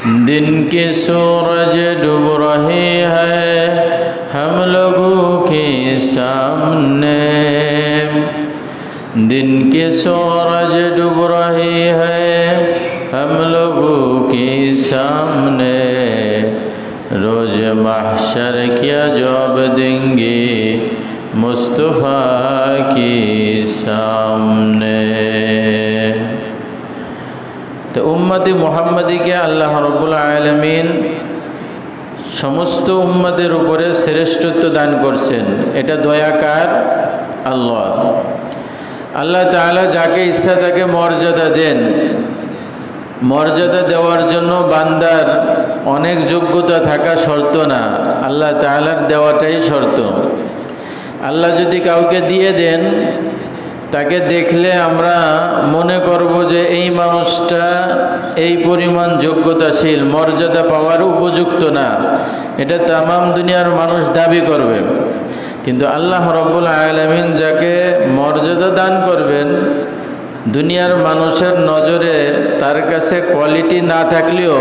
दिन की सूरज डूब रही है हम लोगों के सामने। दिन की सूरज डूब रही है हम लोगों के सामने। रोज महशर क्या जवाब देंगे मुस्तफ़ा के सामने। तो उम्मती मुहम्मदी के अल्लाह रब्बुल आलमीन समस्त उम्मतेर उपरे श्रेष्ठत्व दान करছেন। এটা দয়াকার আল্লাহ। আল্লাহ তাআলা যাকে ইচ্ছা তাকে মর্যাদা দেন। মর্যাদা দেওয়ার জন্য বান্দার অনেক যোগ্যতা থাকা শর্ত না, আল্লাহ তাআলার দেওয়াটাই শর্ত। আল্লাহ যদি কাউকে দিয়ে দেন, তাকে দেখলে আমরা মনে করব যে এই মানুষটা এই পরিমাণ যোগ্যতাশীল, মর্যাদা পাওয়ার উপযুক্ত না, এটা তামাম দুনিয়ার মানুষ দাবি করবে। কিন্তু আল্লাহ রব্বুল আলামিন যাকে মর্যাদা দান করবেন, দুনিয়ার মানুষের নজরে তার কাছে কোয়ালিটি না থাকলেও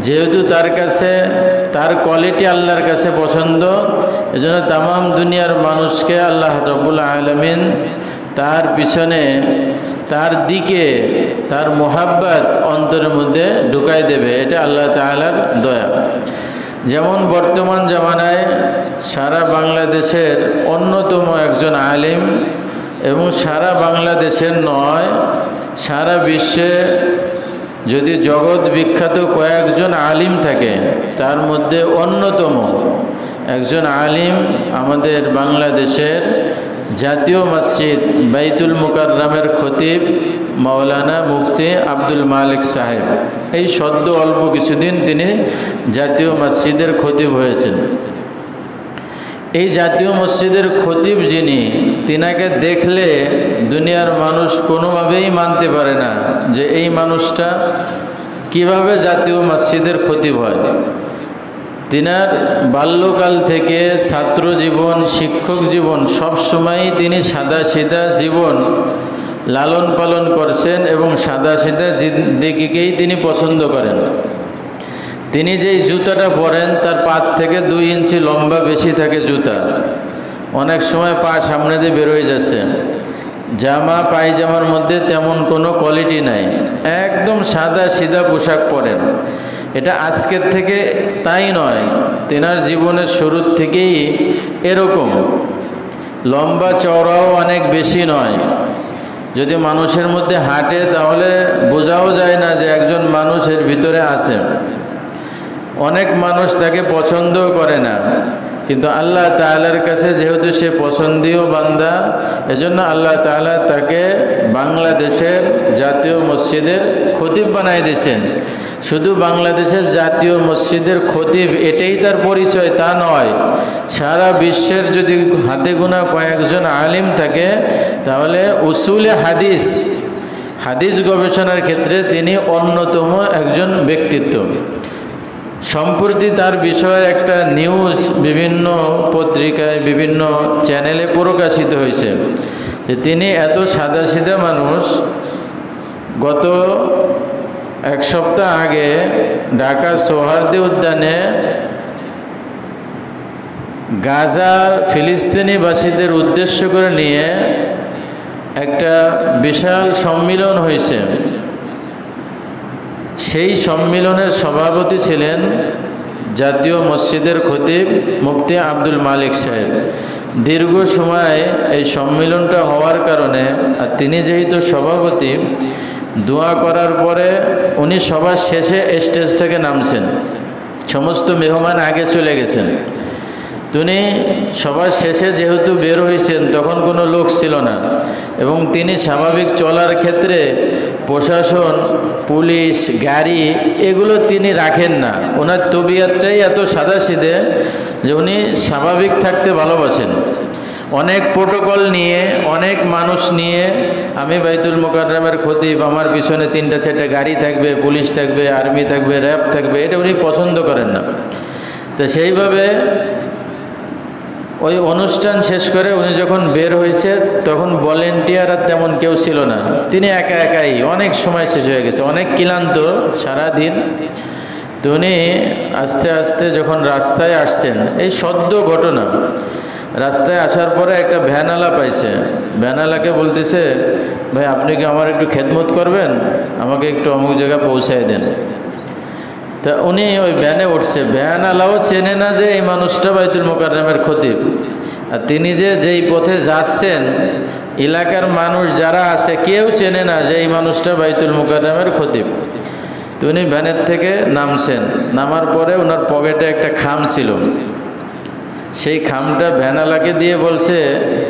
যেহেতু তার কাছে তার কোয়ালিটি আল্লাহর কাছে পছন্দ, এজন্য তামাম দুনিয়ার মানুষকে আল্লাহ রব্বুল আলামিন তার পিছনে তার দিকে তার মোহাব্বত অন্তরের মধ্যে ঢুকাই দেবে। এটা আল্লাহ তাআলার দয়া। যেমন বর্তমান জামানায় সারা বাংলাদেশের অন্যতম একজন আলিম, এবং সারা বাংলাদেশের নয় সারা বিশ্বে যদি জগৎ বিখ্যাত কয়েকজন আলিম থাকে, তার মধ্যে অন্যতম একজন আলিম আমাদের বাংলাদেশের জাতীয় মসজিদ বাইতুল মুকাররমের খতিব মাওলানা মুফতি আব্দুল মালিক সাহেব। এই সদ্য অল্প কিছুদিন তিনি জাতীয় মসজিদের খতিব হয়েছেন। এই জাতীয় মসজিদের খতিব যিনি, তিনাকে দেখলে দুনিয়ার মানুষ কোনোভাবেই মানতে পারে না যে এই মানুষটা কিভাবে জাতীয় মসজিদের খতিব হয়। তিনার বাল্যকাল থেকে ছাত্র জীবন, শিক্ষক জীবন, সব সময়ই তিনি সাদা সিধা জীবন লালন পালন করছেন এবং সাদা সিধা জিন্দেগিকেই তিনি পছন্দ করেন। তিনি যেই জুতাটা পরেন তার পা থেকে 2 ইঞ্চি লম্বা বেশি থাকে জুতা, অনেক সময় পা সামনে দিয়ে বেরোয় যাচ্ছে। জামা পায়জামার মধ্যে তেমন কোনো কোয়ালিটি নাই, একদম সাদা সিধা পোশাক পরেন। এটা আজকের থেকে তাই নয়, তেনার জীবনের শুরু থেকেই এরকম। লম্বা চওড়াও অনেক বেশি নয়, যদি মানুষের মধ্যে হাঁটে তাহলে বোঝাও যায় না যে একজন মানুষের ভিতরে আছে। অনেক মানুষ তাকে পছন্দও করে না, কিন্তু আল্লাহ তাআলার কাছে যেহেতু সে পছন্দীয় বান্দা, এজন্য আল্লাহ তাআলা তাকে বাংলাদেশের জাতীয় মসজিদের খতিব বানাই দিয়েছেন। শুধু বাংলাদেশের জাতীয় মসজিদের খতিব এটাই তার পরিচয় তা নয়, সারা বিশ্বের যদি হাতে গোনা কয়েকজন আলিম থাকে তাহলে উসুলে হাদিস গবেষণার ক্ষেত্রে তিনি অন্যতম একজন ব্যক্তিত্ব। সম্প্রতি তার বিষয়ে একটা নিউজ বিভিন্ন পত্রিকায় বিভিন্ন চ্যানেলে প্রকাশিত হয়েছে যে তিনি এত সাদাসিধা মানুষ, গত 1 সপ্তাহ আগে ঢাকা সোহরাওয়ার্দী উদ্যানে গাজার ফিলিস্তিনিবাসীদের উদ্দেশ্য করে নিয়ে একটা বিশাল সম্মিলন হয়েছে। সেই সম্মিলনের সভাপতি ছিলেন জাতীয় মসজিদের খতিব মুফতি আব্দুল মালিক সাহেব। দীর্ঘ সময় এই সম্মিলনটা হওয়ার কারণে, আর তিনি যেহেতু সভাপতি, দোয়া করার পরে উনি সবার শেষে স্টেজ থেকে নামছেন। সমস্ত মেহমান আগে চলে গেছেন, তিনি সবার শেষে যেহেতু বের হয়েছেন তখন কোনো লোক ছিল না, এবং তিনি স্বাভাবিক চলার ক্ষেত্রে প্রশাসন, পুলিশ, গাড়ি এগুলো তিনি রাখেন না। ওনার তবিয়তটাই এত সাদাসিধে যে উনি স্বাভাবিক থাকতে ভালোবাসেন। অনেক প্রোটোকল নিয়ে, অনেক মানুষ নিয়ে, আমি বাইতুল মুকাররমের খতিব, আমার পিছনে 3-4টা গাড়ি থাকবে, পুলিশ থাকবে, আর্মি থাকবে, র্যাব থাকবে, এটা উনি পছন্দ করেন না। তো সেইভাবে ওই অনুষ্ঠান শেষ করে উনি যখন বের হয়েছে তখন ভলেন্টিয়ার আর তেমন কেউ ছিল না। তিনি একা একাই, অনেক সময় শেষ হয়ে গেছে, অনেক ক্লান্ত সারাদিন। তো উনি আস্তে আস্তে যখন রাস্তায় আসছেন, এই সদ্য ঘটনা, রাস্তায় আসার পরে একটা ভ্যানালা পাইছে। ভ্যানালাকে বলতেছে, ভাই আপনি কি আমার একটু খেদমত করবেন, আমাকে একটু অমুক জায়গায় পৌঁছায় দেন। তা উনি ওই ভ্যানে উঠছে। ভ্যানালাও চেনে না যে এই মানুষটা বাইতুল মোকাররমের খতিব, আর তিনি যে যেই পথে যাচ্ছেন এলাকার মানুষ যারা আছে কেউ চেনে না যে এই মানুষটা বাইতুল মোকাররমের খতিব। তো উনি ভ্যানের থেকে নামছেন, নামার পরে ওনার পকেটে একটা খাম ছিল, সেই খামটা ভ্যানালাকে দিয়ে বলছে,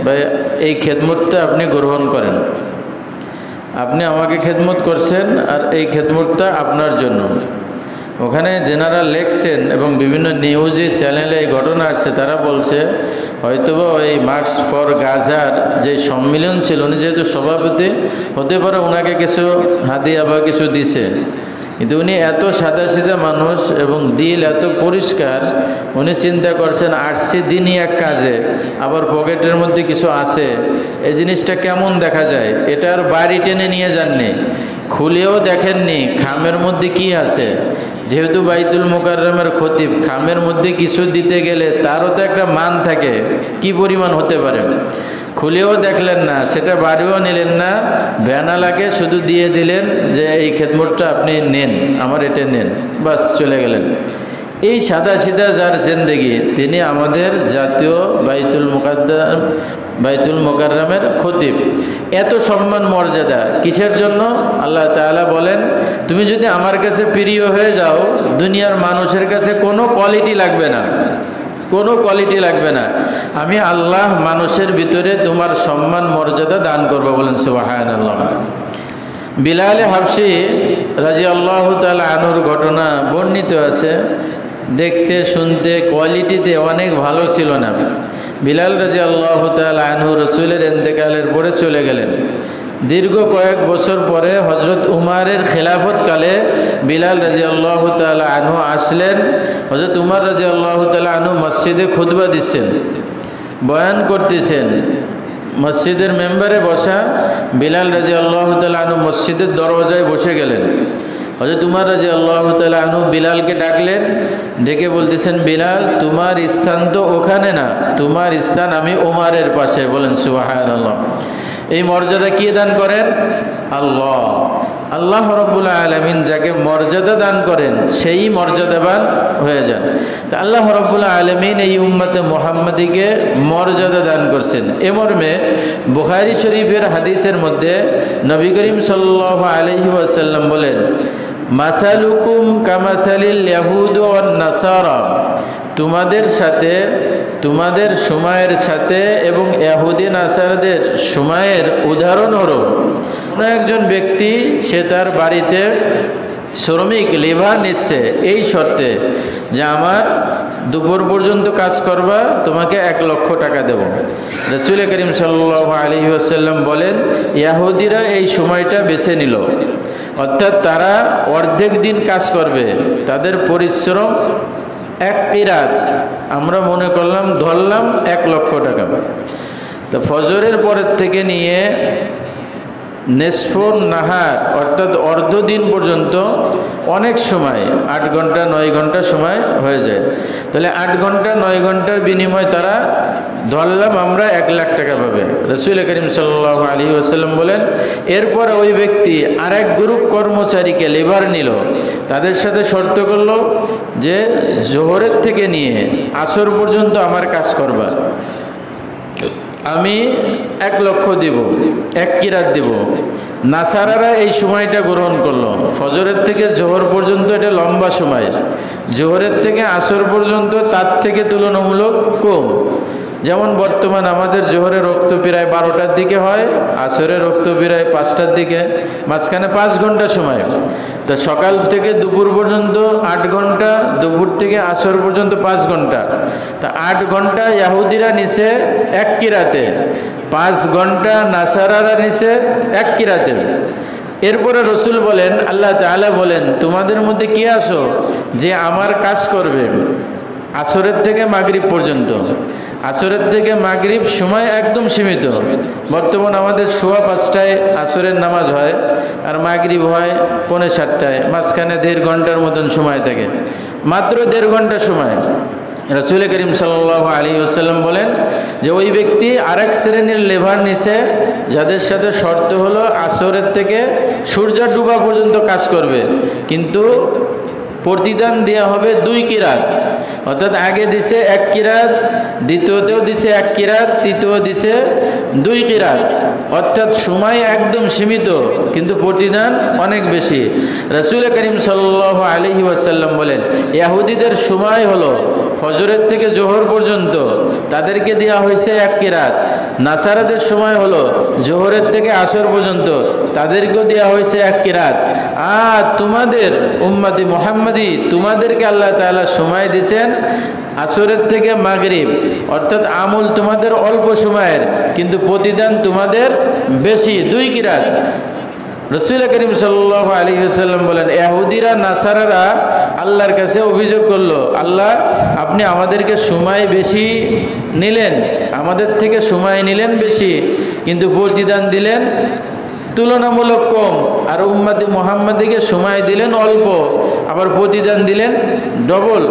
ভাই এই খেদমতটা আপনি গ্রহণ করেন, আপনি আমাকে খেদমত করছেন আর এই খেদমতটা আপনার জন্য। ওখানে যেনারা লেখছেন এবং বিভিন্ন নিউজে চ্যানেলে এই ঘটনা আসছে, তারা বলছে হয়তোবা ওই মার্চ ফর গাজার যে সম্মিলন ছিল, উনি যেহেতু সভাপতি, হতে পারে ওনাকে কিছু হাদিয়া বা কিছু দিছে। কিন্তু উনি এত সাদাসিধা মানুষ এবং দিল এত পরিষ্কার, উনি চিন্তা করছেন আসছি দিনই এক কাজে, আবার পকেটের মধ্যে কিছু আছে, এই জিনিসটা কেমন দেখা যায়। এটা আর বাড়ি টেনে নিয়ে যাননি, খুলেও দেখেননি খামের মধ্যে কি আছে। যেহেতু বাইতুল মোকাররমের খতিব, খামের মধ্যে কিছু দিতে গেলে তারও তো একটা মান থাকে, কি পরিমাণ হতে পারে। খুলেও দেখলেন না, সেটা বাড়িও নিলেন না, ভ্যানালাকে শুধু দিয়ে দিলেন যে এই খেদমতটা আপনি নেন, আমার এটা নেন, বাস চলে গেলেন। এই সাদা সিধা যার জিন্দেগি, তিনি আমাদের জাতীয় বাইতুল মোকাররমের খতিব। এত সম্মান মর্যাদা কিসের জন্য? আল্লাহ তাআলা বলেন, তুমি যদি আমার কাছে প্রিয় হয়ে যাও, দুনিয়ার মানুষের কাছে কোনো কোয়ালিটি লাগবে না, কোনো কোয়ালিটি লাগবে না, আমি আল্লাহ মানুষের ভিতরে তোমার সম্মান মর্যাদা দান করবো। বলেন সুবহানাল্লাহ। বিলাল হাবশী রাদিয়াল্লাহু তাআলা আনহুর ঘটনা বর্ণিত আছে। দেখতে শুনতে কোয়ালিটিতে অনেক ভালো ছিল না। বিলাল রাদিয়াল্লাহু তাআলা আনহু রাসূলের ইন্তেকালের পরে চলে গেলেন। দীর্ঘ কয়েক বছর পরে হযরত উমারের খেলাফতকালে বিলাল রাদিয়াল্লাহু তাআলা আনহু আসলেন। হযরত উমর রাদিয়াল্লাহু তাআলা আনহু মসজিদে খুতবা দিচ্ছেন, বয়ান করতেছেন। মসজিদের মেম্বারে বসা বিলাল রাদিয়াল্লাহু তাআলা আনহু মসজিদের দরজায় বসে গেলেন। হযরত উমর রাদিয়াল্লাহু তাআলা আনহু বিলালকে ডাকলেন, ডেকে বলতেছেন, বিলাল তোমার স্থান তো ওখানে না, তোমার স্থান আমি উমারের পাশে। বলেন সুবহানাল্লাহ। এই মর্যাদা কে দান করেন? আল্লাহ। আল্লাহ রাব্বুল আলামিন যাকে মর্যাদা দান করেন সেই মর্যাদাবান হয়ে যান। তা আল্লাহ রাব্বুল আলামিন এই উম্মতে মুহাম্মাদিকে মর্যাদা দান করছেন। এ মর্মে বুখারী শরীফের হাদিসের মধ্যে নবী করিম সাল্লাল্লাহু আলাইহি ওয়াসাল্লাম বলেন, মাসালুকুম কামাসালিল ইয়াহুদ ওয়ান নাসারা, তোমাদের সাথে, তোমাদের সময়ের সাথে এবং ইহুদি নাসারাদের সময়ের উদাহরণ হলো, কোনো একজন ব্যক্তি সে তার বাড়িতে শ্রমিক লেবার নিচ্ছে এই শর্তে যে আমার দুপুর পর্যন্ত কাজ করবা, তোমাকে 1 লক্ষ টাকা দেব। রাসূল করিম সাল্লাল্লাহু আলাইহি ওয়াসাল্লাম বলেন, ইহুদিরা এই সময়টা বেছে নিল, অর্থাৎ তারা অর্ধেক দিন কাজ করবে, তাদের পরিশ্রম 1 কিরাত, আমরা মনে করলাম ধরলাম 1 লক্ষ টাকা। তো ফজরের পরের থেকে নিয়ে নিসফুন নাহার অর্থাৎ অর্ধ দিন পর্যন্ত অনেক সময় 8 ঘন্টা 9 ঘন্টা সময় হয়ে যায়। তাহলে 8 ঘন্টা 9 ঘন্টার বিনিময়ে তারা ধরলাম আমরা 1 লাখ টাকা পাবে। রাসূল করিম সাল্লাল্লাহু আলাইহি ওয়াসাল্লাম বলেন, এরপর ওই ব্যক্তি আরেক গ্রুপ কর্মচারীকে লেবার নিল, তাদের সাথে শর্ত করলো যে জোহরের থেকে নিয়ে আসর পর্যন্ত আমার কাজ করবা, আমি 1 লক্ষ দিব, 1 কিরাত দিব। নাসারারা এই সময়টা গ্রহণ করলো, ফজরের থেকে জোহর পর্যন্ত এটা লম্বা সময়, জোহরের থেকে আসর পর্যন্ত তার থেকে তুলনামূলক কম। যেমন বর্তমান আমাদের জোহরের রক্ত প্রায় 12টার দিকে হয়, আসরের রক্ত প্রায় 5টার দিকে, মাঝখানে 5 ঘন্টা সময়। তা সকাল থেকে দুপুর পর্যন্ত 8 ঘন্টা, দুপুর থেকে আসর পর্যন্ত 5 ঘন্টা। তা 8 ঘন্টা ইহুদিরা নিছে 1 কিরাতে, 5 ঘন্টা নাসারারা নিছে 1 কিরাতে। এরপরে রসুল বলেন, আল্লাহ তাআলা বলেন, তোমাদের মধ্যে কে আছো যে আমার কাজ করবে আসরের থেকে মাগরিব পর্যন্ত। আসরের থেকে মাগরিব সময় একদম সীমিত। বর্তমান আমাদের 5:15টায় আসরের নামাজ হয়, আর মাগরিব হয় 6:45, মাঝখানে 1.5 ঘন্টার মতন সময় থাকে, মাত্র 1.5 ঘন্টা সময়। রাসূল করিম সাল্লাল্লাহু আলাইহি ওয়াসাল্লাম বলেন যে ওই ব্যক্তি আরেক শ্রেণীর লেবার নিচে, যাদের সাথে শর্ত হলো আসরের থেকে সূর্য ডুবা পর্যন্ত কাজ করবে, কিন্তু প্রতিদান দেওয়া হবে 2 কিরাত। অর্থাৎ আগে দিছে 1 কিরাত, দ্বিতীয়তেও দিছে 1 কিরাত, তৃতীয় দিছে 2 কিরাত। অর্থাৎ সময় একদম সীমিত, কিন্তু প্রতিদান অনেক বেশি। রাসূল করিম সাল্লাল্লাহু আলাইহি ওয়াসাল্লাম বলেন ইহুদিদের সময় হলো ফজরের থেকে জোহর পর্যন্ত, তাদেরকে দেওয়া হয়েছে 1 কিরাত। নাসারাদের সময় হলো জোহরের থেকে আসর পর্যন্ত, তাদেরকেও দেওয়া হয়েছে 1 কিরাত। আর তোমাদের উম্মতি মুহাম্মাদি, তোমাদেরকে আল্লাহ তাআলা সময় দিয়েছেন আসরের থেকে মাগরিব, অর্থাৎ আমল তোমাদের অল্প সময়ের, কিন্তু প্রতিদান তোমাদের বেশি, 2 কিরাত। রাসূল করিম সাল্লাল্লাহু আলাইহি ওয়াসাল্লাম বলেন ইহুদিরা নাসারারা আল্লাহর কাছে অভিযোগ করলো, আল্লাহ আপনি আমাদেরকে সময় বেশি নিলেন, আমাদের থেকে সময় নিলেন বেশি, কিন্তু প্রতিদান দিলেন তুলনামূলক কম। আর উম্মতি মুহাম্মাদিকে সময় দিলেন অল্প, আবার প্রতিদান দিলেন ডবল।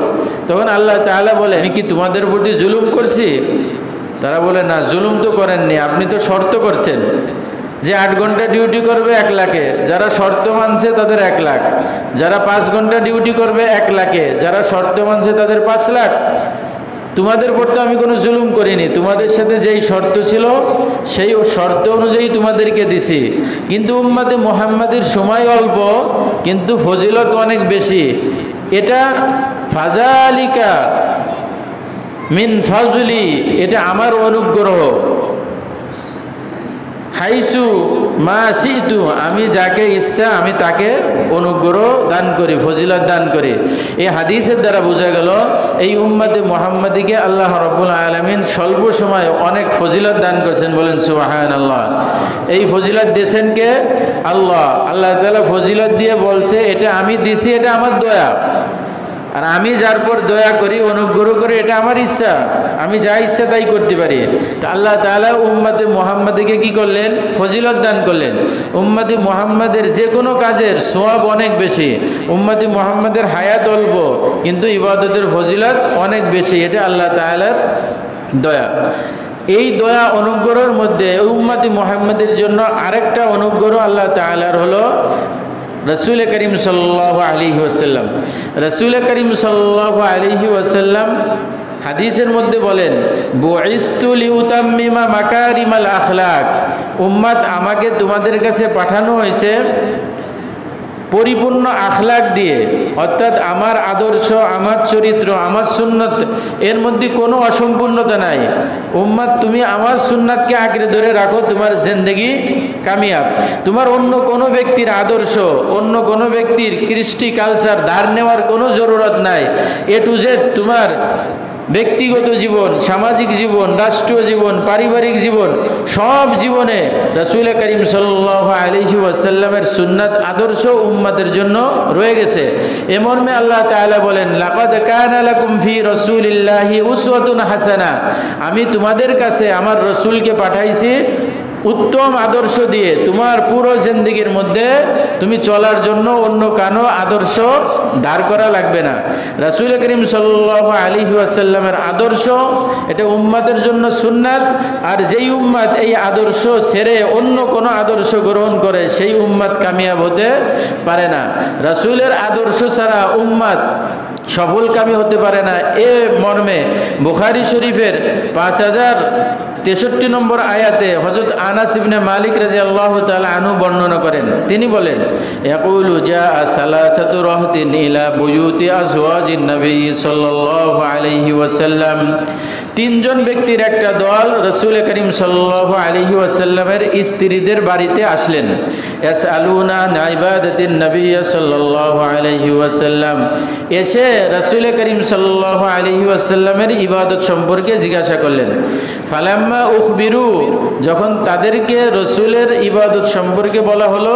তখন আল্লাহ তাআলা বলে আমি কি তোমাদের প্রতি জুলুম করছি? তারা বলে না, জুলুম তো করেননি, আপনি তো শর্ত করছেন যে 8 ঘন্টা ডিউটি করবে 1 লাখে, যারা শর্ত মানছে তাদের 1 লাখ, যারা 5 ঘন্টা ডিউটি করবে 1 লাখে, যারা শর্ত মানছে তাদের 5 লাখ। তোমাদের উপর তো আমি কোনো জুলুম করিনি, তোমাদের সাথে যেই শর্ত ছিল সেই শর্ত অনুযায়ী তোমাদেরকে দিছি, কিন্তু উম্মতে মুহাম্মাদের সময় অল্প কিন্তু ফজিলত অনেক বেশি। এটা ফাজালিকা মিন ফাজলি, এটা আমার অনুগ্রহ। হাইসু মা শিতু, আমি যাকে ইচ্ছা আমি তাকে অনুগ্রহ দান করি, ফজিলত দান করি। এই হাদিসের দ্বারা বোঝা গেল এই উম্মতে মুহাম্মাদিকে আল্লাহ রাব্বুল আলামিন স্বল্প সময়ে অনেক ফজিলত দান করেছেন, বলেন সুবহানাল্লাহ। এই ফজিলত দিয়েছেন কে? আল্লাহ। আল্লাহ তাআলা ফজিলত দিয়ে বলছে এটা আমি দিছি, এটা আমার দয়া। আর আমি যার পর দয়া করি, অনুগ্রহ করি, এটা আমার ইচ্ছা, আমি যা ইচ্ছা তাই করতে পারি। তা আল্লাহ তাআলা উম্মতে মুহাম্মাদিকে কি করলেন? ফজিলত দান করলেন। উম্মতে মুহাম্মাদের যে কোনো কাজের সওয়াব অনেক বেশি, উম্মতে মুহাম্মাদের হায়াত অল্প কিন্তু ইবাদতের ফজিলত অনেক বেশি, এটা আল্লাহ তাআলার দয়া। এই দয়া অনুগ্রহের মধ্যে উম্মতে মুহাম্মাদের জন্য আরেকটা অনুগ্রহ আল্লাহ তাআলার হলো রাসূল করিম সাল্লাল্লাহু আলাইহি ওয়াসাল্লাম। রাসূল করিম সাল্লাল্লাহু আলাইহি ওয়াসাল্লাম হাদিসের মধ্যে বলেন বুইস্তু লিউতাম্মিমা মাকারিমাল আখলাক, উম্মত আমাকে তোমাদের কাছে পাঠানো হয়েছে পরিপূর্ণ আখলাক দিয়ে, অর্থাৎ আমার আদর্শ, আমার চরিত্র, আমার সুন্নত, এর মধ্যে কোনো অসম্পূর্ণতা নাই। উম্মত তুমি আমার সুন্নাতকে আঁকড়ে ধরে রাখো, তোমার জিন্দেগি কামিয়াব। তোমার অন্য কোনো ব্যক্তির আদর্শ, অন্য কোনো ব্যক্তির কৃষ্টি কালচার ধার নেওয়ার কোনো জরুরত নাই। এ টু জেড তোমার ব্যক্তিগত জীবন, সামাজিক জীবন, রাষ্ট্রীয় জীবন, পারিবারিক জীবন, সব জীবনে রাসূল করিম সাল্লাল্লাহু আলাইহি ওয়াসাল্লামের সুন্নাত আদর্শ উম্মতের জন্য রয়ে গেছে। এ মর্মে আল্লাহ তাআলা বলেন লাকাদ কানা লাকুম ফি রাসূলিল্লাহি উসওয়াতুন হাসানা, আমি তোমাদের কাছে আমার রাসূলকে পাঠাইছি উত্তম আদর্শ দিয়ে। তোমার পুরো জিন্দেগির মধ্যে তুমি চলার জন্য অন্য কানো আদর্শ দাঁড় করা লাগবে না। রাসূল করিম সাল্লাল্লাহু আলাইহি ওয়াসাল্লামের আদর্শ এটা উম্মতের জন্য সুন্নাত। আর যেই উম্মত এই আদর্শ ছেড়ে অন্য কোনো আদর্শ গ্রহণ করে সেই উম্মত কামিয়াব হতে পারে না। রাসূলের আদর্শ ছাড়া উম্মত সফলকামী হতে পারে না। এ মর্মে বুখারী শরীফের 5063 নম্বর আয়াতে হযরত আনাস ইবনে মালিক রাদিয়াল্লাহু তাআলা আনহু বর্ণনা করেন, তিনি বলেন ইয়াকুলু জাআ সালাসাতু রাহতিন ইলা বুয়ুতি আজওয়াজিন নবী সাল্লাল্লাহু আলাইহি ওয়াসাল্লাম, 3 জন ব্যক্তির একটা দল রাসূল করিম সাল্লাল্লাহু আলাইহি ওয়াসাল্লামের স্ত্রীদের বাড়িতে আসলেন। ইয়াসআলুনা আন ইবাদাতিন নবী সাল্লাল্লাহু আলাইহি ওয়াসাল্লাম, এসে রাসূল করিম সাল্লাল্লাহু আলাইহি ওয়াসাল্লামের ইবাদত সম্পর্কে জিজ্ঞাসা করলেন। ফালাম্মা উখবিরু, যখন তাদেরকে রসুলের ইবাদত সম্পর্কে বলা হলো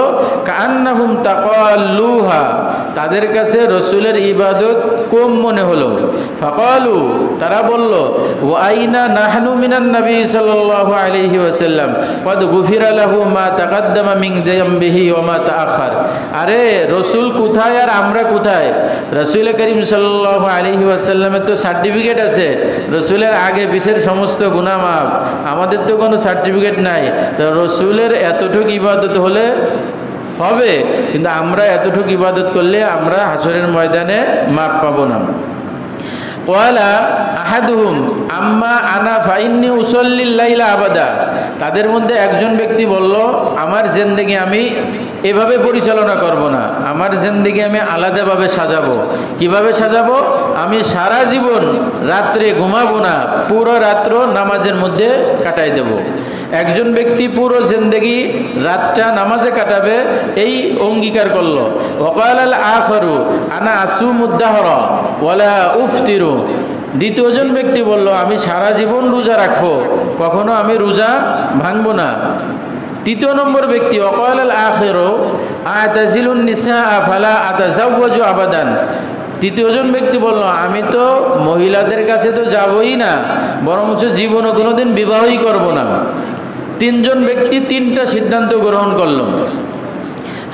কান্নাহুম তাকাল্লুহা, তাদের কাছে রসুলের ইবাদত কম মনে হলো। ফাকালু, তারা বলল ওয়াইনা নাহনু মিনান নবী সাল্লাল্লাহু আলাইহি ওয়াসাল্লাম কদ গুফিরা লাহু মা তাকাদ্দামা মিন যামবিহি ওয়া মা তাআখার। আরে রসুল কোথায় আর আমরা কোথায়? রসুল করিম সাল্লাল্লাহু আলাইহি ওয়াসাল্লামের তো সার্টিফিকেট আছে, রসুলের আগে পিছের সমস্ত গুনাহ মাফ, আমাদের তো কোনো সার্টিফিকেট নাই। তো রসুলের এতটুকু ইবাদত হলে হবে, কিন্তু আমরা এতটুকু ইবাদত করলে আমরা হাসরের ময়দানে মাপ পাবো না। ওয়ালা আহাদুহুম আম্মা আনা ফাইন্নি উসাল্লিল লাইলা আবাদা, তাদের মধ্যে একজন ব্যক্তি বলল আমার জিন্দেগি আমি এভাবে পরিচালনা করব না, আমার জিন্দেগি আমি আলাদাভাবে সাজাবো। কিভাবে সাজাবো? আমি সারা জীবন রাত্রে ঘুমাবো না, পুরো রাত্র নামাজের মধ্যে কাটাই দেব। একজন ব্যক্তি পুরো জিন্দেগি রাতটা নামাজে কাটাবে, এই অঙ্গীকার করলো। ওয়াকাল আল আখরু আনা আসুমুদ্দাহরা ওয়ালা উফতিরু, দ্বিতীয়জন ব্যক্তি বলল আমি সারা জীবন রোজা রাখবো, কখনো আমি রোজা ভাঙবো না। তৃতীয় নম্বর ব্যক্তি ওয়াকাল আল আখিরু আতাজিলুন নিসা ফালা আতাজাওয়াজু আবাদান, তৃতীয়জন ব্যক্তি বলল আমি তো মহিলাদের কাছে তো যাবই না, বরঞ্চ জীবনে কোনোদিন বিবাহই করব না। তিনজন ব্যক্তি তিনটা সিদ্ধান্ত গ্রহণ করল।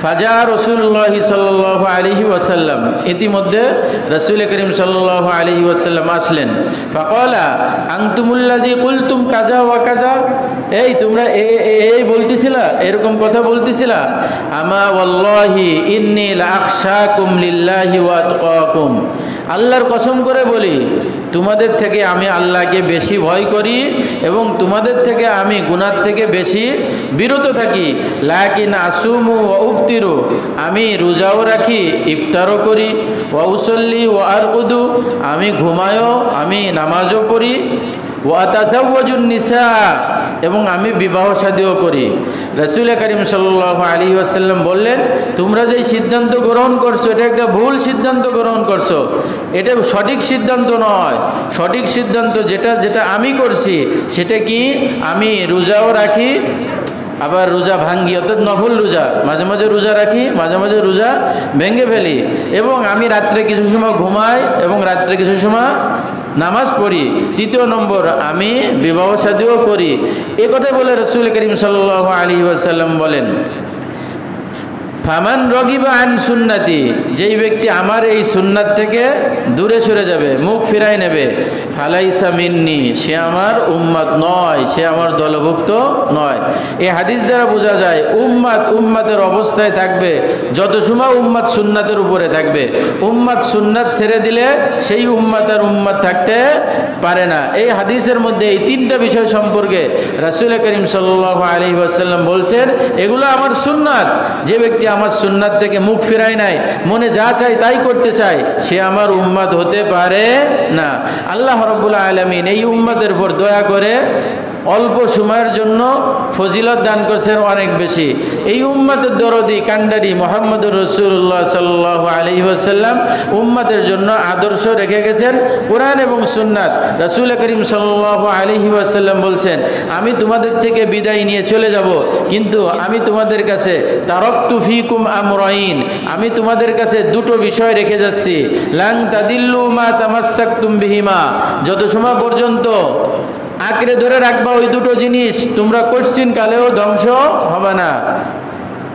ফাজা রাসূলুল্লাহ সাল্লাল্লাহু আলাইহি ওয়াসাল্লাম, ইতিমধ্যে রাসূল করিম সাল্লাল্লাহু আলাইহি ওয়াসাল্লাম আসলেন। ফাকালা আনতুমুল্লাযী কুলতুম কাযা ওয়া কাযা, এই তোমরা এই বলতেছিলা, এরকম কথা বলতেছিলা। আমা ওয়াল্লাহি ইন্নী লা আখশাকুম লিল্লাহি ওয়া আতকাকুম, আল্লাহর কসম করে বলি তোমাদের থেকে আমি আল্লাহকে বেশি ভয় করি এবং তোমাদের থেকে আমি গুনাহ থেকে বেশি বিরত থাকি। লাকিন আসুমু ওয়া উফতিরু, আমি রোজাও রাখি ইফতারও করি। ওয়া উসাল্লি ওয়া আরকুদু, আমি ঘুমায়ও আমি নামাজও পড়ি। ওয়া তাজাওয়াজুন নিসা, এবং আমি বিবাহ শাদীও করি। রাসূল করিম সাল্লাল্লাহু আলাইহি ওয়াসাল্লাম বললেন তোমরা যে সিদ্ধান্ত গ্রহণ করছো এটা একটা ভুল সিদ্ধান্ত গ্রহণ করছো, এটা সঠিক সিদ্ধান্ত নয়। সঠিক সিদ্ধান্ত যেটা আমি করছি সেটা কি, আমি রোজাও রাখি আবার রোজা ভাঙ্গি, অর্থাৎ নফল রোজা, মাঝে মাঝে রোজা রাখি, মাঝে মাঝে রোজা ভেঙে ফেলি, এবং আমি রাত্রে কিছু সময় ঘুমাই এবং রাত্রে কিছু সময় নামাজ পড়ি। তৃতীয় নম্বর, আমি বিবাহ শাদীও করি। এ কথা বলে রাসূল করিম সাল্লাল্লাহু আলাইহি ওয়াসাল্লাম বলেন ফামান রগিবা আন সুন্নতি, যেই ব্যক্তি আমার এই সুন্নাত থেকে দূরে সরে যাবে, মুখ ফিরাই নেবে, ফালাইসা মিন্নি, সে আমার উম্মত নয়, সে আমার দলভুক্ত নয়। এই হাদিস দ্বারা বোঝা যায় উম্মতের অবস্থায় থাকবে যত সময় উম্মত সুন্নাতের উপরে থাকবে। উম্মত সুন্নাত ছেড়ে দিলে সেই উম্মত আর উম্মত থাকতে পারে না। এই হাদিসের মধ্যে এই তিনটা বিষয় সম্পর্কে রাসূল করিম সাল্লাল্লাহু আলাইহি ওয়াসাল্লাম বলছেন এগুলো আমার সুন্নাত। যে ব্যক্তি আমার সুন্নাত থেকে মুখ ফিরায় নাই, মনে যা চাই তাই করতে চায়, সে আমার উম্মত হতে পারে না। আল্লাহ রাব্বুল আলামিন এই উম্মতের উপর দয়া করে অল্প সময়ের জন্য ফজিলত দান করছেন অনেক বেশি। এই উম্মতের দরদি কান্ডারি মুহাম্মদুর রাসূলুল্লাহ সাল্লাল্লাহু আলাইহি ওয়াসাল্লাম উম্মতের জন্য আদর্শ রেখে গেছেন কোরআন এবং সুন্নাত। রাসূল করিম সাল্লাল্লাহু আলাইহি ওয়াসাল্লাম বলছেন আমি তোমাদের থেকে বিদায় নিয়ে চলে যাব, কিন্তু আমি তোমাদের কাছে তারাকতু ফীকুম আমরাইন, আমি তোমাদের কাছে দুটো বিষয় রেখে যাচ্ছি। লান তাদিল্লু মা তামাসসাকতুম বিহিমা, যত সময় পর্যন্ত আঁকড়ে ধরে রাখবা ওই দুটো জিনিস, তোমরা কোশ্চিন কালেও ধ্বংস হবে না।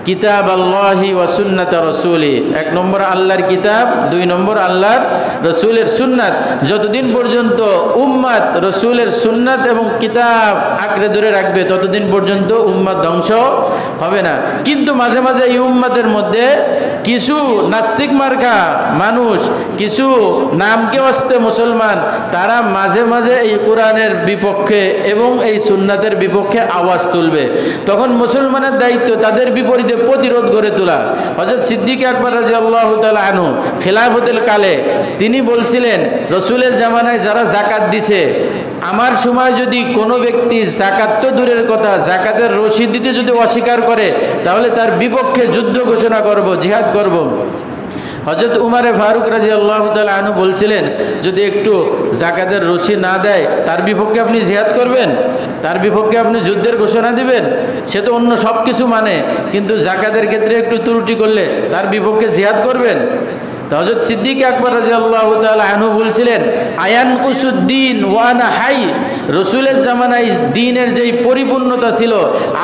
কিতাব আল্লাহি ওয়া সুন্নাত রাসূলি, এক নম্বর আল্লাহর কিতাব, দুই নম্বর আল্লাহর রসুলের সুন্নাত। যতদিন পর্যন্ত উম্মাত রসুলের সুন্নাত এবং কিতাব আঁকড়ে ধরে রাখবে ততদিন পর্যন্ত উম্মাত ধ্বংস হবে না। কিন্তু মাঝে মাঝে এই উম্মাতের মধ্যে কিছু নাস্তিক মার্কা মানুষ, কিছু নামকে অস্তে মুসলমান, তারা মাঝে মাঝে এই কোরআনের বিপক্ষে এবং এই সুন্নাতের বিপক্ষে আওয়াজ তুলবে। তখন মুসলমানের দায়িত্ব তাদের বিপরীতে প্রতিরোধ গড়ে তোলা। হযরত সিদ্দিক আকবর রাদিয়াল্লাহু তাআলা আনহু খিলাফতের কালে তিনি বলছিলেন রসুলের জামানায় যারা যাকাত দিছে, আমার সময় যদি কোনো ব্যক্তি যাকাত তো দূরের কথা, যাকাতের রসিদ দিতে যদি অস্বীকার করে তাহলে তার বিপক্ষে যুদ্ধ ঘোষণা করব, জিহাদ করব। হযরত উমারে ফারুক রাদিয়াল্লাহু তাআলা আনহু বলছিলেন, যদি একটু যাকাতের রশি না দেয় তার বিপক্ষে আপনি জিহাদ করবেন, তার বিপক্ষে আপনি যুদ্ধের ঘোষণা দিবেন? সে তো অন্য সব কিছু মানে, কিন্তু যাকাতের ক্ষেত্রে একটু ত্রুটি করলে তার বিপক্ষে জিহাদ করবেন? হযরত সিদ্দিক আকবর রাদিয়াল্লাহু তাআলা আনহু বলছিলেন, আয়ানকুসুদ্দিন ওয়া আনা হাই, রাসূলের জামানায় দ্বীনের যেই পরিপূর্ণতা ছিল,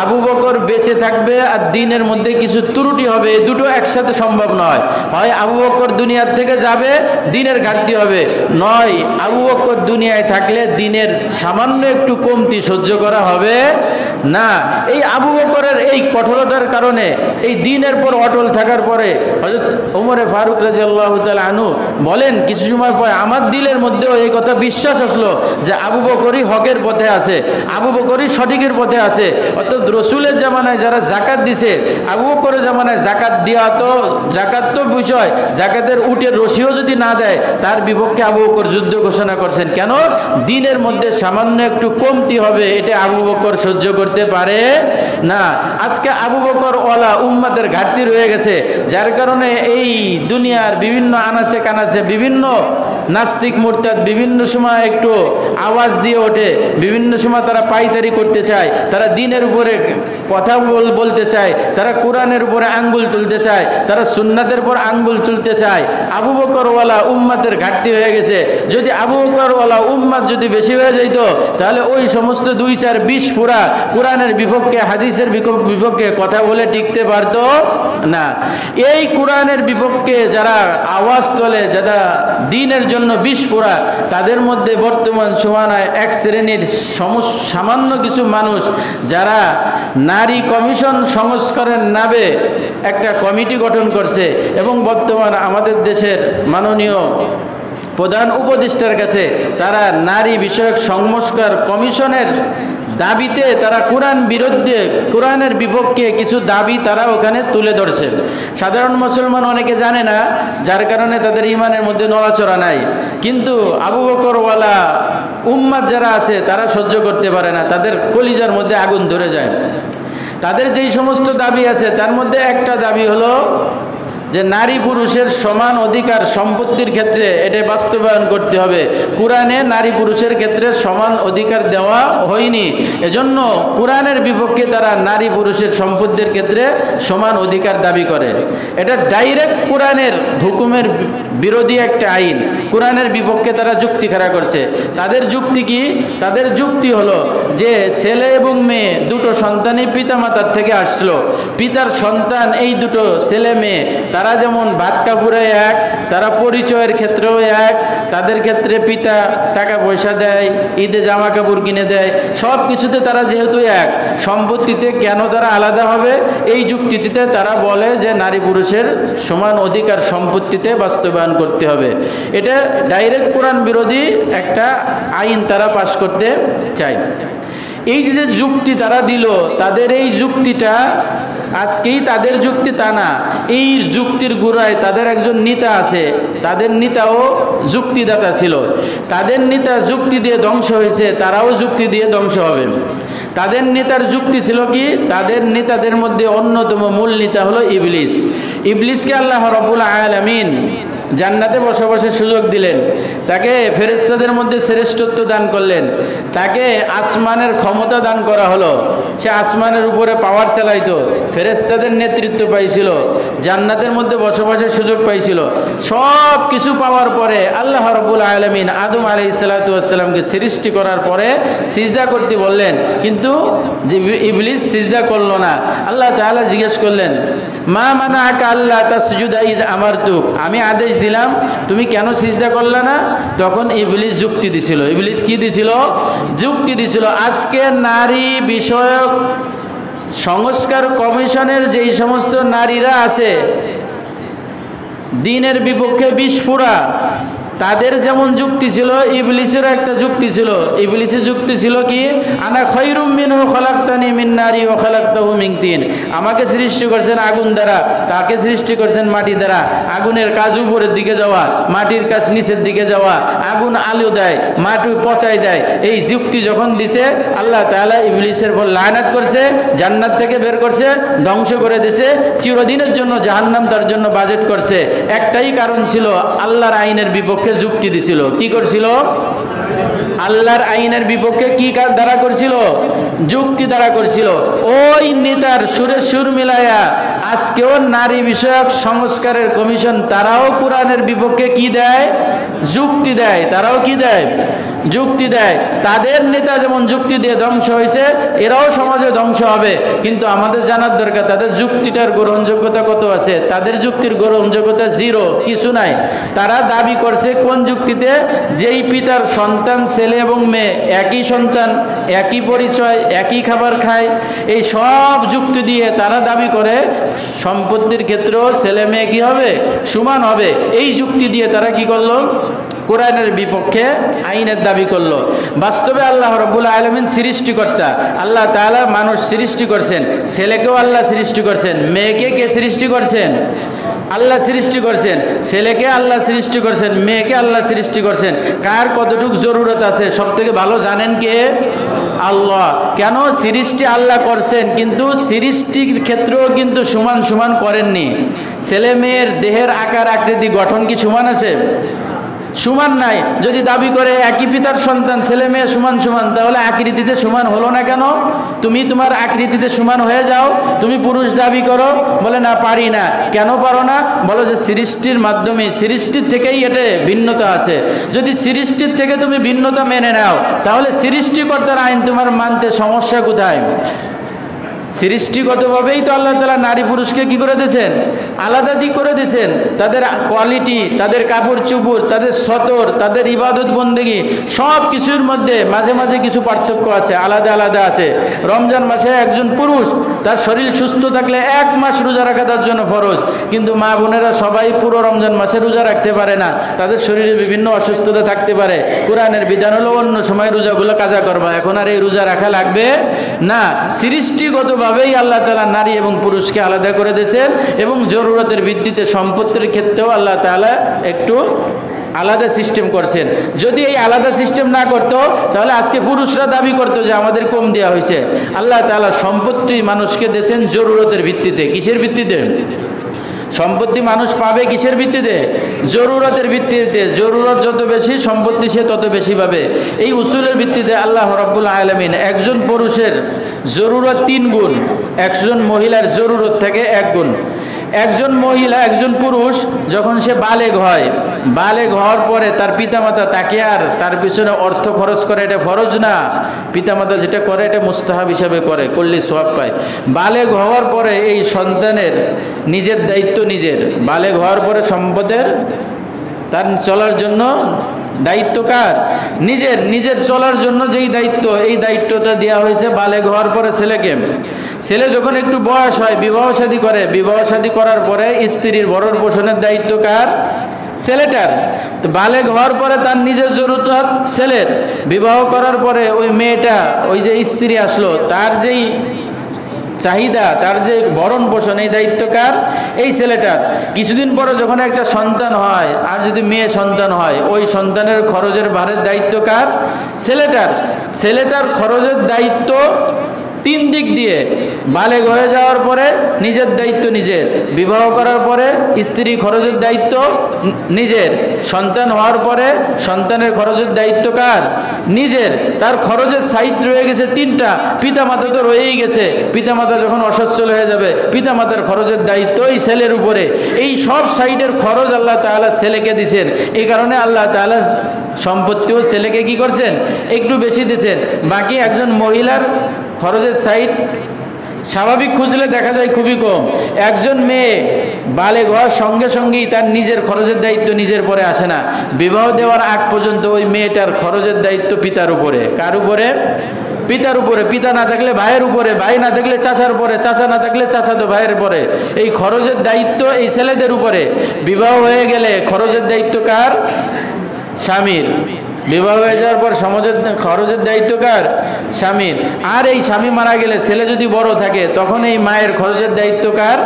আবু বকর বেঁচে থাকবে আর দ্বীনের মধ্যে কিছু ত্রুটি হবে, এই দুটো একসাথে সম্ভব নয়। হয় আবু বকর দুনিয়ার থেকে যাবে, দ্বীনের ঘাটতি হবে, নয় আবু বকর দুনিয়ায় থাকলে দ্বীনের সামান্য একটু কমতি সহ্য করা হবে না। এই আবু বকরের এই কঠোরতার কারণে, এই দ্বীনের পর অটল থাকার পরে হযরত ওমর ফারুক রাদিয়াল্লাহু তাআলা আনহু বলেন, কিছু সময় পরে আমার দিলের মধ্যেও এই কথা বিশ্বাস আসলো যে আবু বকরই হকের পথে আছে, আবু বকরই সঠিকের পথে আছে। অর্থাৎ রসুলের জামানায় যারা জাকাত দিছে, আবু বকরের জামানায় জাকাত জাকাত তো বিষয়, জাকাতের উটের রশিও যদি না দেয় তার বিপক্ষে আবু বকর যুদ্ধ ঘোষণা করছেন। কেন? দ্বীনের মধ্যে সামান্য একটু কমতি হবে, এটা আবু বকর সহ্য করতে পারে না। আজকে আবু বকর ওয়ালা উম্মাদের ঘাটতি রয়ে গেছে, যার কারণে এই দুনিয়ার বিভিন্ন আনাচে কানাচে বিভিন্ন নাস্তিক মুরতাদ বিভিন্ন সময় একটু আওয়াজ দিয়ে ওঠে, বিভিন্ন সময় তারা পাইতারি করতে চায়, তারা দ্বীনের উপরে কথা বলতে চায়, তারা কোরআনের উপরে আঙ্গুল তুলতে চায়, তারা সুন্নাতের উপর আঙ্গুল তুলতে চায়। আবু বকরওয়ালা উম্মাতের ঘাটতি হয়ে গেছে। যদি আবু বকরওয়ালা উম্মাত যদি বেশি হয়ে যেত, তাহলে ওই সমস্ত 2, 4, 20 পুরা কোরআনের বিপক্ষে, হাদিসের বিপক্ষে কথা বলে টিকতে পারত না। এই কোরআনের বিপক্ষে যারা আওয়াজ তোলে, যারা দ্বীনের জন্য 20 পুরা, তাদের মধ্যে বর্তমান সময়ে এক শ্রেণীর সামান্য কিছু মানুষ যারা নারী কমিশন সংস্কারের নামে একটা কমিটি গঠন করছে এবং বর্তমান আমাদের দেশের মাননীয় প্রধান উপদেষ্টার কাছে তারা নারী বিষয়ক সংস্কার কমিশনের দাবিতে তারা কোরআনের বিপক্ষে কিছু দাবি তারা ওখানে তুলে ধরছে। সাধারণ মুসলমান অনেকে জানে না, যার কারণে তাদের ইমানের মধ্যে নড়াচড়া নাই। কিন্তু আবু বকরওয়ালা উম্মাত যারা আছে তারা সহ্য করতে পারে না, তাদের কলিজার মধ্যে আগুন ধরে যায়। তাদের যেই সমস্ত দাবি আছে তার মধ্যে একটা দাবি হলো যে নারী পুরুষের সমান অধিকার সম্পত্তির ক্ষেত্রে এটা বাস্তবায়ন করতে হবে। কোরআনে নারী পুরুষের ক্ষেত্রে সমান অধিকার দেওয়া হয়নি, এজন্য কোরআনের বিপক্ষে তারা নারী পুরুষের সম্পত্তির ক্ষেত্রে সমান অধিকার দাবি করে। এটা ডাইরেক্ট কোরআনের হুকুমের বিরোধী একটা আইন, কোরআনের বিপক্ষে তারা যুক্তি খাড়া করছে। তাদের যুক্তি কি? তাদের যুক্তি হলো যে ছেলে এবং মেয়ে দুটো সন্তানই পিতামাতার থেকে আসলো, পিতার সন্তান এই দুটো ছেলে মেয়ে তারা যেমন ভাত কাপড়ে এক, তারা পরিচয়ের ক্ষেত্রেও এক, তাদের ক্ষেত্রে পিতা টাকা পয়সা দেয়, ঈদে জামা কাপড় কিনে দেয়, সব কিছুতে তারা যেহেতু এক, সম্পত্তিতে কেন তারা আলাদা হবে? এই যুক্তিতে তারা বলে যে নারী পুরুষের সমান অধিকার সম্পত্তিতে বাস্তবায়ন করতে হবে। এটা ডাইরেক্ট কোরআন বিরোধী একটা আইন তারা পাশ করতে চায়। এই যে যুক্তি তারা দিল, তাদের এই যুক্তিটা আজকেই তাদের যুক্তি তা না, এই যুক্তির গোড়ায় তাদের একজন নেতা আছে, তাদের নেতাও যুক্তিদাতা ছিল, তাদের নেতা যুক্তি দিয়ে ধ্বংস হয়েছে, তারাও যুক্তি দিয়ে ধ্বংস হবে। তাদের নেতার যুক্তি ছিল কি? তাদের নেতাদের মধ্যে অন্যতম মূল নেতা হলো ইবলিস। ইবলিসকে আল্লাহ রাব্বুল আলামিন জান্নাতে বসবাসের সুযোগ দিলেন, তাকে ফেরেশতাদের মধ্যে শ্রেষ্ঠত্ব দান করলেন, তাকে আসমানের ক্ষমতা দান করা হলো, সে আসমানের উপরে পাওয়ার চালাইতো, ফেরেশতাদের নেতৃত্ব পাইছিল, জান্নাতের মধ্যে বসবাসের সুযোগ পাইছিল। সব কিছু পাওয়ার পরে আল্লাহ রাব্বুল আলামিন আদম আলাইহিস সালাতু ওয়াস সালামকে সৃষ্টি করার পরে সিজদা করতে বললেন, কিন্তু ইবলিস সিজদা করলো না। আল্লাহ তাআলা জিজ্ঞেস করলেন, মা মানাআকা আল্লা তাসজুদা ইয আমারতুক, আমি আদেশ দিলাম তুমি কেন সিজদা করলে না? তখন ইবলিস যুক্তি দিছিল। ইবলিস কি দিছিল? যুক্তি দিছিল, আজকে নারী বিষয়ক সংস্কার কমিশনের যেই সমস্ত নারীরা আছে দ্বীনের বিপক্ষে বিস্ফোরা, তাদের যেমন যুক্তি ছিল, ইবলিসেরও একটা যুক্তি ছিল। ইবলিসের যুক্তি ছিল কি, আনা খায়রুম মিনহু খালাকতানি মিন নারি ওয়া খালাকতাহু মিন তিন। আমাকে সৃষ্টি করেছেন আগুন দ্বারা, তাকে সৃষ্টি করেছেন মাটি দ্বারা। আগুনের কাজ উপরের দিকে যাওয়া, মাটির কাজ নিচের দিকে যাওয়া। আগুন আলো দেয়, মাটি পচায় দেয়। এই যুক্তি যখন দিছে, আল্লাহ তাআলা ইবলিসের উপর লায়নাত করছে, জান্নাত থেকে বের করছে, ধ্বংস করে দিছে। চিরদিনের জন্য জাহান্নাম তার জন্য বাজেট করছে। একটাই কারণ ছিল, আল্লাহর আইনের বিপক্ষে যুক্তি দিছিল। কি করছিল? আল্লাহর আইনের বিপক্ষে কি দ্বারা করছিল? যুক্তি দ্বারা করছিল। ওই নেতার সুরে সুর মিলাইয়া আজকেও নারী বিষয়ক সংস্কারের কমিশন, তারাও কোরআনের বিপক্ষে কি দেয়? যুক্তি দেয়। তারাও কি দেয়? যুক্তি দেয়। তাদের নেতা যেমন যুক্তি দিয়ে ধ্বংস হয়েছে, এরাও সমাজে ধ্বংস হবে। কিন্তু আমাদের জানার দরকার তাদের যুক্তিটার গ্রহণযোগ্যতা কত আছে। তাদের যুক্তির গ্রহণযোগ্যতা জিরো, কিছু নাই। তারা দাবি করছে কোন যুক্তিতে? যেই পিতার সন্তান ছেলে এবং মেয়ে, একই সন্তান, একই পরিচয়, একই খাবার খায়, এই সব যুক্তি দিয়ে তারা দাবি করে সম্পত্তির ক্ষেত্রেও ছেলে মেয়ে কি হবে? সমান হবে। এই যুক্তি দিয়ে তারা কি করলো? কোরআনের বিপক্ষে আইনের দাবি করলো। বাস্তবে আল্লাহ রাব্বুল আলামিন সৃষ্টিকর্তা, আল্লাহ তাআলা মানুষ সৃষ্টি করছেন। ছেলেকেও আল্লাহ সৃষ্টি করছেন, মেয়েকে কে সৃষ্টি করছেন? আল্লাহ সৃষ্টি করছেন। ছেলেকে আল্লাহ সৃষ্টি করছেন, মেয়েকে আল্লাহ সৃষ্টি করছেন। কার কতটুকু জরুরত আছে সব থেকে ভালো জানেন কে? আল্লাহ। কেন? সৃষ্টি আল্লাহ করছেন, কিন্তু সৃষ্টির ক্ষেত্রেও কিন্তু সমান সমান করেননি। ছেলে মেয়ের দেহের আকার আকৃতি গঠন কি সমান আছে? সমান নাই। যদি দাবি করে একই পিতার সন্তান, ছেলে মেয়ে সমান সমান, তাহলে আকৃতিতে সমান হলো না কেন? তুমি তোমার আকৃতিতে সমান হয়ে যাও। তুমি পুরুষ দাবি করো, বলে না পারি না। কেন পারো না? বলো যে সৃষ্টির মাধ্যমে, সৃষ্টির থেকেই এটা ভিন্নতা আছে। যদি সৃষ্টির থেকে তুমি ভিন্নতা মেনে নাও, তাহলে সৃষ্টিকর্তার আইন তোমার মানতে সমস্যা কোথায়? সৃষ্টিগতভাবেই তো আল্লাহ তাআলা নারী পুরুষকে কি করে দিয়েছেন? আলাদা দিক করে দিয়েছেন। তাদের কোয়ালিটি, তাদের কাপড় চোপড়, তাদের সতর, তাদের ইবাদত বন্দেগী, সব কিছুর মধ্যে মাঝে মাঝে কিছু পার্থক্য আছে, আলাদা আলাদা আছে। রমজান মাসে একজন পুরুষ তার শরীর সুস্থ থাকলে 1 মাস রোজা রাখা তার জন্য ফরজ। কিন্তু মা বোনেরা সবাই পুরো রমজান মাসে রোজা রাখতে পারে না, তাদের শরীরে বিভিন্ন অসুস্থতা থাকতে পারে। কোরআনের বিধান হলো অন্য সময় রোজাগুলো কাজা করবা, এখন আর এই রোজা রাখা লাগবে না। সৃষ্টিগত ভাবেই আল্লাহ তাআলা নারী এবং পুরুষকে আলাদা করে দিয়েছেন, এবং জরুরতের ভিত্তিতে সম্পত্তির ক্ষেত্রেও আল্লাহ তাআলা একটু আলাদা সিস্টেম করছেন। যদি এই আলাদা সিস্টেম না করতো, তাহলে আজকে পুরুষরা দাবি করতো যে আমাদের কম দেওয়া হয়েছে। আল্লাহ তাআলা সম্পত্তি মানুষকে দিয়েছেন জরুরতের ভিত্তিতে। কিসের ভিত্তিতে? সম্পত্তি মানুষ পাবে কিসের ভিত্তিতে? জরুরতের ভিত্তিতে। জরুরত যত বেশি, সম্পত্তি সে তত বেশি পাবে। এই উসুলের ভিত্তিতে আল্লাহ রাব্বুল আলামিন একজন পুরুষের জরুরত 3 গুণ, একজন মহিলার জরুরত থেকে 1 গুণ। একজন মহিলা, একজন পুরুষ যখন সে বালেগ হয়, বালেগ হওয়ার পরে তার পিতামাতা তাকে আর তার পিছনে অর্থ খরচ করে, এটা ফরজ না। পিতামাতা যেটা করে এটা মুস্তাহাব হিসাবে করে, করলে সওয়াব পায়। বালেগ হওয়ার পরে এই সন্তানের নিজের দায়িত্ব নিজের। বালেগ হওয়ার পরে সম্পদের তার চলার জন্য দায়িত্ব কার? নিজের। নিজের চলার জন্য যেই দায়িত্ব, এই দায়িত্বটা দেওয়া হয়েছে বালেগ হওয়ার পরে ছেলেকে। ছেলে যখন একটু বয়স হয়, বিবাহ শাদী করে। বিবাহ শাদী করার পরে স্ত্রীর ভরণ পোষণের দায়িত্ব কার? ছেলেটার। তো বালেগ হওয়ার পরে তার নিজের জরুরত ছেলের। বিবাহ করার পরে ওই মেয়েটা, ওই যে স্ত্রী আসলো, তার যেই চাহিদা, তার যে ভরণ পোষণ, এই দায়িত্ব কার? এই ছেলেটার। কিছুদিন পরে যখন একটা সন্তান হয়, আর যদি মেয়ে সন্তান হয়, ওই সন্তানের খরচের ভারের দায়িত্ব কার? ছেলেটার। ছেলেটার খরচের দায়িত্ব 3 দিক দিয়ে। বালেগ হয়ে যাওয়ার পরে নিজের দায়িত্ব নিজের, বিবাহ করার পরে স্ত্রী খরচের দায়িত্ব নিজের, সন্তান হওয়ার পরে সন্তানের খরচের দায়িত্ব কার? নিজের। তার খরচের সাইড রয়ে গেছে 3টা। পিতামাতা তো রয়েই গেছে। পিতামাতা যখন অসচ্ছল হয়ে যাবে, পিতামাতার খরচের দায়িত্ব এই ছেলের উপরে। এই সব সাইডের খরচ আল্লাহ তাআলা ছেলেকে দিয়েছেন। এই কারণে আল্লাহ তাআলা সম্পত্তিও ছেলেকে কি করছেন? একটু বেশি দিয়েছেন। বাকি একজন মহিলার খরচের সাইড স্বাভাবিক খুঁজলে দেখা যায় খুবই কম। একজন মেয়ে বালেগ হওয়ার সঙ্গে সঙ্গেই তার নিজের খরচের দায়িত্ব নিজের পরে আসে না। বিবাহ দেওয়ার আগ পর্যন্ত ওই মেয়েটার খরচের দায়িত্ব পিতার উপরে। কার উপরে? পিতার উপরে। পিতা না থাকলে ভাইয়ের উপরে, ভাই না থাকলে চাচার উপরে, চাচা না থাকলে চাচাতো ভাইয়ের উপরে। এই খরচের দায়িত্ব এই ছেলেদের উপরে। বিবাহ হয়ে গেলে খরচের দায়িত্ব কার? স্বামীর। বিবাহ হয়ে যাওয়ার পর সমাজের খরচের দায়িত্ব কার? স্বামীর। আর এই স্বামী মারা গেলে ছেলে যদি বড় থাকে তখন এই মায়ের খরচের দায়িত্ব কার?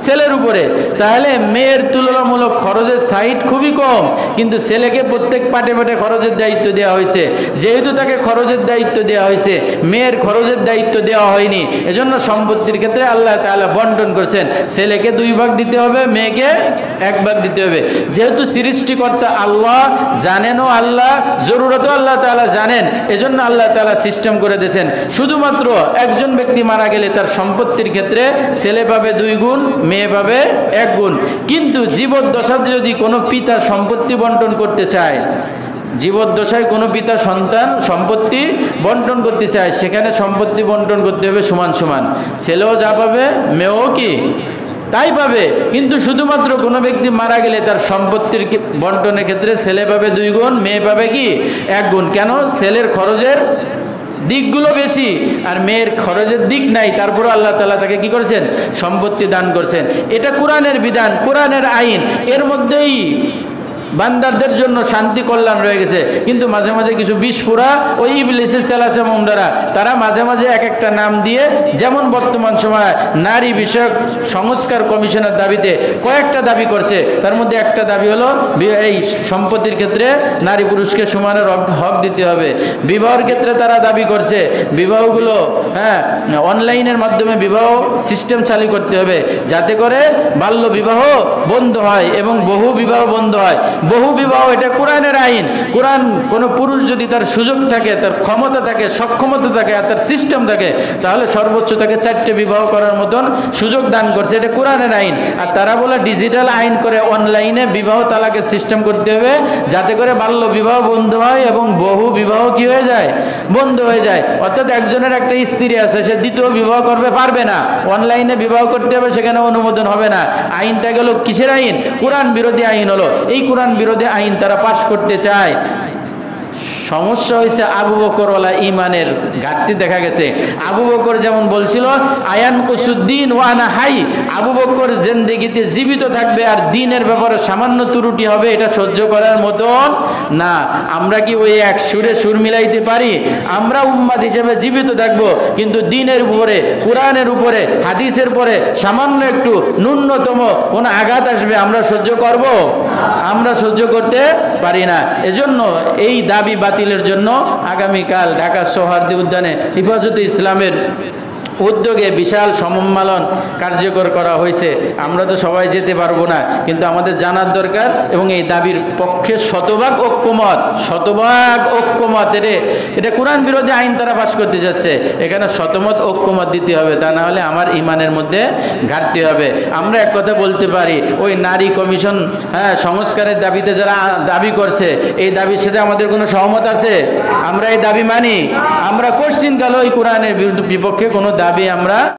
ছেলের উপরে। তাহলে মেয়ের তুলনামূলক খরচের সাইড খুবই কম, কিন্তু ছেলেকে প্রত্যেক পাটে পাটে খরচের দায়িত্ব দেওয়া হয়েছে। যেহেতু তাকে খরচের দায়িত্ব দেওয়া হয়েছে, মেয়ের খরচের দায়িত্ব দেওয়া হয়নি, এজন্য সম্পত্তির ক্ষেত্রে আল্লাহ তাআলা বন্টন করছেন। ছেলেকে 2 ভাগ দিতে হবে, মেয়েকে 1 ভাগ দিতে হবে। যেহেতু সৃষ্টিকর্তা আল্লাহ, জানেনও আল্লাহ, জরুরতও আল্লাহ তাআলা জানেন, এজন্য আল্লাহ তাআলা সিস্টেম করে দিয়েছেন শুধুমাত্র একজন ব্যক্তি মারা গেলে তার সম্পত্তির ক্ষেত্রে ছেলে পাবে 2 গুণ, মেয়ে পাবে 1 গুণ। কিন্তু জীবদ্দশাতে যদি কোনো পিতা সম্পত্তি বন্টন করতে চায়, জীবদ্দশায় কোনো পিতা সন্তান সম্পত্তি বন্টন করতে চায়, সেখানে সম্পত্তি বন্টন করতে হবে সমান সমান। ছেলেও যা পাবে মেয়েও কি তাই পাবে। কিন্তু শুধুমাত্র কোনো ব্যক্তি মারা গেলে তার সম্পত্তির বন্টনের ক্ষেত্রে ছেলে পাবে 2 গুণ, মেয়ে পাবে কি 1 গুণ। কেন? ছেলের খরচের দিকগুলো বেশি আর মেয়ের খরচের দিক নাই, তারপরে আল্লাহ তাআলা তাকে কি করেছেন? সম্পত্তি দান করছেন। এটা কোরআনের বিধান, কোরআনের আইন, এর মধ্যেই বান্দারদের জন্য শান্তি কল্যাণ রয়ে গেছে। কিন্তু মাঝে মাঝে কিছু বিস্ফোরা ওই ইবলিসের চালাছে মুন্ডারা, তারা মাঝে মাঝে এক একটা নাম দিয়ে, যেমন বর্তমান সময় নারী বিষয়ক সংস্কার কমিশনের দাবিতে কয়েকটা দাবি করছে। তার মধ্যে একটা দাবি হলো এই সম্পত্তির ক্ষেত্রে নারী পুরুষকে সমানের হক দিতে হবে। বিবাহের ক্ষেত্রে তারা দাবি করছে বিবাহগুলো অনলাইনের মাধ্যমে বিবাহ সিস্টেম চালু করতে হবে, যাতে করে বাল্য বিবাহ বন্ধ হয় এবং বহু বিবাহ বন্ধ হয়। বহু বিবাহ এটা কোরআনের আইন। কোরআন কোনো পুরুষ যদি তার সুযোগ থাকে, তার ক্ষমতা থাকে, সক্ষমতা থাকে আর তার সিস্টেম থাকে, তাহলে সর্বোচ্চ তাকে 4টে বিবাহ করার মতন সুযোগ দান করছে, এটা কোরআনের আইন। আর তারা বলে ডিজিটাল আইন করে অনলাইনে বিবাহ তালাকের সিস্টেম করতে হবে, যাতে করে বাল্য বিবাহ বন্ধ হয় এবং বহু বিবাহ কি হয়ে যায়? বন্ধ হয়ে যায়। অর্থাৎ একজনের একটা স্ত্রী আছে, সে দ্বিতীয় বিবাহ করবে পারবে না, অনলাইনে বিবাহ করতে হবে, সেখানে অনুমোদন হবে না। আইনটা গেল কিসের আইন? কোরআন বিরোধী আইন হলো। এই কোরআন বিরোধী আইন তারা পাশ করতে চায়। সমস্যা হয়েছে আবু বকর ওয়ালা ইমানের ঘাটতি দেখা গেছে। আবু বকর যেমন বলছিল আয়ান কুসুদ্দিন ওয়ানা হাই, আবু বকর জিন্দেগিতে জীবিত থাকবে আর দিনের ব্যাপারে সামান্য ত্রুটি হবে, এটা সহ্য করার মতন না। আমরা কি ওই এক সুরে সুর মিলাইতে পারি? আমরা উম্মাত হিসেবে জীবিত থাকব, কিন্তু দিনের উপরে, কোরআনের উপরে, হাদিসের পরে সামান্য একটু ন্যূনতম কোন আঘাত আসবে, আমরা সহ্য করব? আমরা সহ্য করতে পারি না। এজন্য এই দাবি বাতিলের জন্য আগামীকাল ঢাকা সোহরাওয়ার্দী উদ্যানে হেফাজতে ইসলামের উদ্যোগে বিশাল সম্মেলন কার্যকর করা হয়েছে। আমরা তো সবাই যেতে পারবো না, কিন্তু আমাদের জানার দরকার এবং এই দাবির পক্ষে শতভাগ ঐক্যমত, শতভাগ ঐক্যমত। এটা কোরআন বিরোধী আইন তারা পাশ করতে যাচ্ছে, এখানে শতমত ঐক্যমত দিতে হবে, তা না হলে আমার ইমানের মধ্যে ঘাটতি হবে। আমরা এক কথা বলতে পারি, ওই নারী কমিশন সংস্কারের দাবিতে যারা দাবি করছে, এই দাবির সাথে আমাদের কোনো সহমত আছে? আমরা এই দাবি মানি? আমরা কোশ্চিনকালে ওই কোরআনের বিপক্ষে কোনো দাবি আমরা